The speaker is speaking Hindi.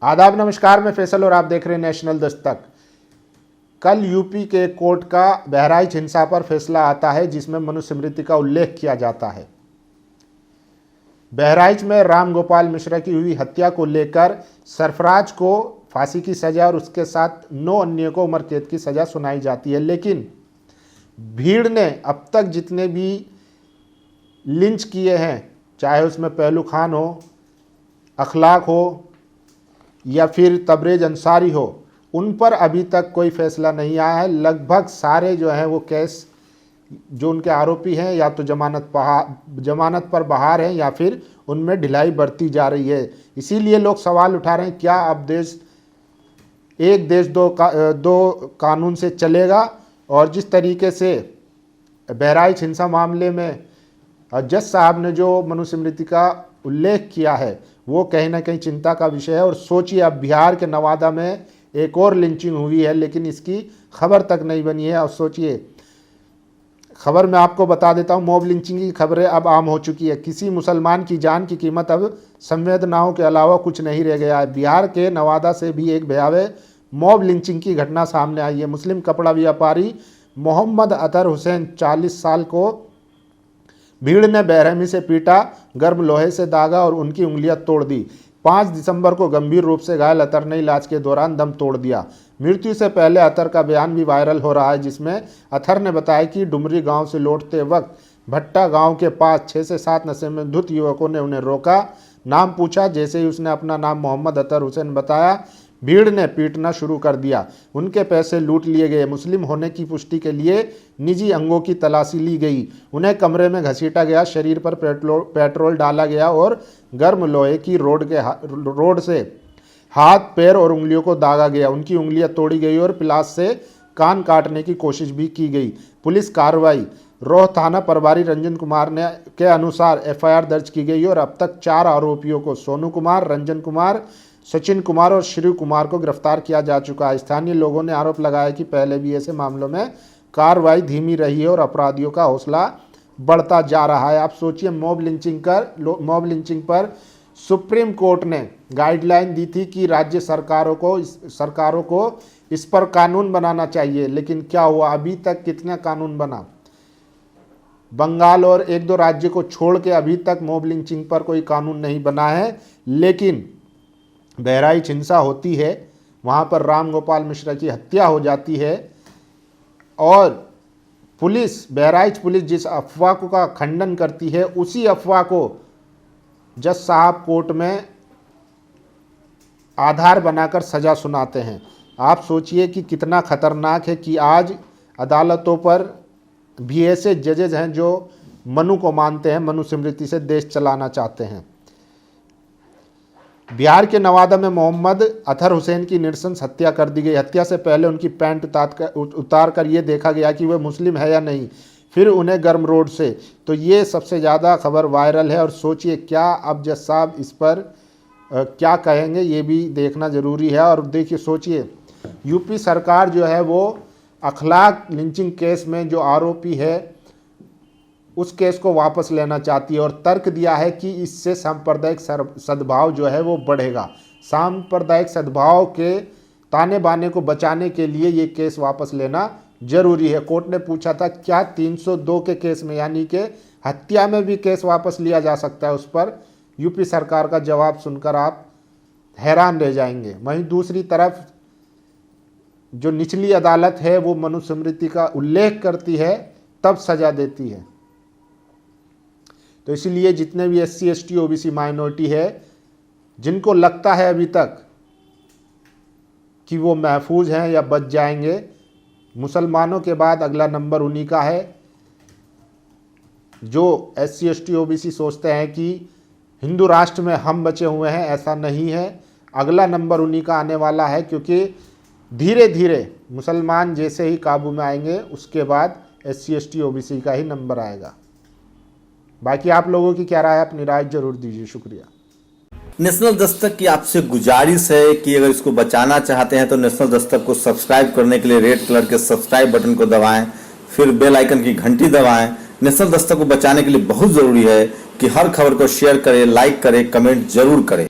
आदाब, नमस्कार। मैं फैसल और आप देख रहे हैं नेशनल दस्तक। कल यूपी के कोर्ट का बहराइच हिंसा पर फैसला आता है, जिसमें मनुस्मृति का उल्लेख किया जाता है। बहराइच में राम गोपाल मिश्रा की हुई हत्या को लेकर सरफराज को फांसी की सजा और उसके साथ 9 अन्य को उम्र कैद की सजा सुनाई जाती है। लेकिन भीड़ ने अब तक जितने भी लिंच किए हैं, चाहे उसमें पहलू खान हो, अखलाक हो या फिर तबरेज अंसारी हो, उन पर अभी तक कोई फैसला नहीं आया है। लगभग सारे जो हैं वो केस जो उनके आरोपी हैं या तो जमानत पर बाहर हैं या फिर उनमें ढिलाई बरती जा रही है। इसीलिए लोग सवाल उठा रहे हैं, क्या अब एक देश दो कानून से चलेगा? और जिस तरीके से बहराइच हिंसा मामले में जज साहब ने जो मनुस्मृति का उल्लेख किया है, वो कहीं ना कहीं चिंता का विषय है। और सोचिए, अब बिहार के नवादा में एक और लिंचिंग हुई है, लेकिन इसकी खबर तक नहीं बनी है। और सोचिए, खबर मैं आपको बता देता हूँ, मॉब लिंचिंग की खबरें अब आम हो चुकी है। किसी मुसलमान की जान की कीमत अब संवेदनाओं के अलावा कुछ नहीं रह गया है। बिहार के नवादा से भी एक भयावह मॉब लिंचिंग की घटना सामने आई है। मुस्लिम कपड़ा व्यापारी मोहम्मद अतहर हुसैन 40 साल को भीड़ ने बेरहमी से पीटा, गर्म लोहे से दागा और उनकी उंगलियां तोड़ दी। 5 दिसंबर को गंभीर रूप से घायल अतहर ने इलाज के दौरान दम तोड़ दिया। मृत्यु से पहले अतहर का बयान भी वायरल हो रहा है, जिसमें अतहर ने बताया कि डुमरी गांव से लौटते वक्त भट्टा गांव के पास 6 से 7 नशे में धुत युवकों ने उन्हें रोका। नाम पूछा, जैसे ही उसने अपना नाम मोहम्मद अतहर हुसैन बताया, भीड़ ने पीटना शुरू कर दिया। उनके पैसे लूट लिए गए। मुस्लिम होने की पुष्टि के लिए निजी अंगों की तलाशी ली गई। उन्हें कमरे में घसीटा गया, शरीर पर पेट्रोल डाला गया और गर्म लोहे की रोड से हाथ, पैर और उंगलियों को दागा गया। उनकी उंगलियां तोड़ी गई और प्लास से कान काटने की कोशिश भी की गई। पुलिस कार्रवाई रोह थाना प्रभारी रंजन कुमार के अनुसार एफआईआर दर्ज की गई और अब तक 4 आरोपियों को सोनू कुमार, रंजन कुमार, सचिन कुमार और श्री कुमार को गिरफ्तार किया जा चुका है। स्थानीय लोगों ने आरोप लगाया कि पहले भी ऐसे मामलों में कार्रवाई धीमी रही है और अपराधियों का हौसला बढ़ता जा रहा है। आप सोचिए, मॉब लिंचिंग पर सुप्रीम कोर्ट ने गाइडलाइन दी थी कि राज्य सरकारों को इस पर कानून बनाना चाहिए, लेकिन क्या हुआ? अभी तक कितना कानून बना? बंगाल और 1-2 राज्य को छोड़ के अभी तक मॉब लिंचिंग पर कोई कानून नहीं बना है। लेकिन बहराइच हिंसा होती है, वहाँ पर राम गोपाल मिश्रा की हत्या हो जाती है और बहराइच पुलिस जिस अफवाह का खंडन करती है, उसी अफवाह को जज साहब कोर्ट में आधार बनाकर सजा सुनाते हैं। आप सोचिए कि कितना खतरनाक है कि आज अदालतों पर भी ऐसे जजेज हैं जो मनु को मानते हैं, मनुस्मृति से देश चलाना चाहते हैं। बिहार के नवादा में मोहम्मद अतहर हुसैन की नृशंस हत्या कर दी गई। हत्या से पहले उनकी पैंट उतार कर ये देखा गया कि वह मुस्लिम है या नहीं, फिर उन्हें गर्म रोड से। तो ये सबसे ज़्यादा खबर वायरल है। और सोचिए, क्या अब जज साहब इस पर क्या कहेंगे, ये भी देखना ज़रूरी है। और देखिए, सोचिए, यूपी सरकार जो है वो अखलाक लिंचिंग केस में जो आरोपी है उस केस को वापस लेना चाहती है और तर्क दिया है कि इससे सांप्रदायिक सद्भाव जो है वो बढ़ेगा। सांप्रदायिक सद्भाव के ताने बाने को बचाने के लिए ये केस वापस लेना जरूरी है। कोर्ट ने पूछा था, क्या 302 के केस में, यानी कि हत्या में भी केस वापस लिया जा सकता है? उस पर यूपी सरकार का जवाब सुनकर आप हैरान रह जाएंगे। वहीं दूसरी तरफ जो निचली अदालत है वो मनुस्मृति का उल्लेख करती है, तब सजा देती है। तो इसलिए जितने भी SC ST OBC माइनॉरिटी है, जिनको लगता है अभी तक कि वो महफूज हैं या बच जाएंगे, मुसलमानों के बाद अगला नंबर उन्हीं का है। जो SC ST OBC सोचते हैं कि हिंदू राष्ट्र में हम बचे हुए हैं, ऐसा नहीं है। अगला नंबर उन्हीं का आने वाला है, क्योंकि धीरे धीरे मुसलमान जैसे ही काबू में आएंगे, उसके बाद SC ST OBC का ही नंबर आएगा। बाकी आप लोगों की क्या राय है, अपनी राय जरूर दीजिए। शुक्रिया। नेशनल दस्तक की आपसे गुजारिश है कि अगर इसको बचाना चाहते हैं तो नेशनल दस्तक को सब्सक्राइब करने के लिए रेड कलर के सब्सक्राइब बटन को दबाएं, फिर बेल आइकन की घंटी दबाएं। नेशनल दस्तक को बचाने के लिए बहुत जरूरी है कि हर खबर को शेयर करें, लाइक करें, कमेंट जरूर करें।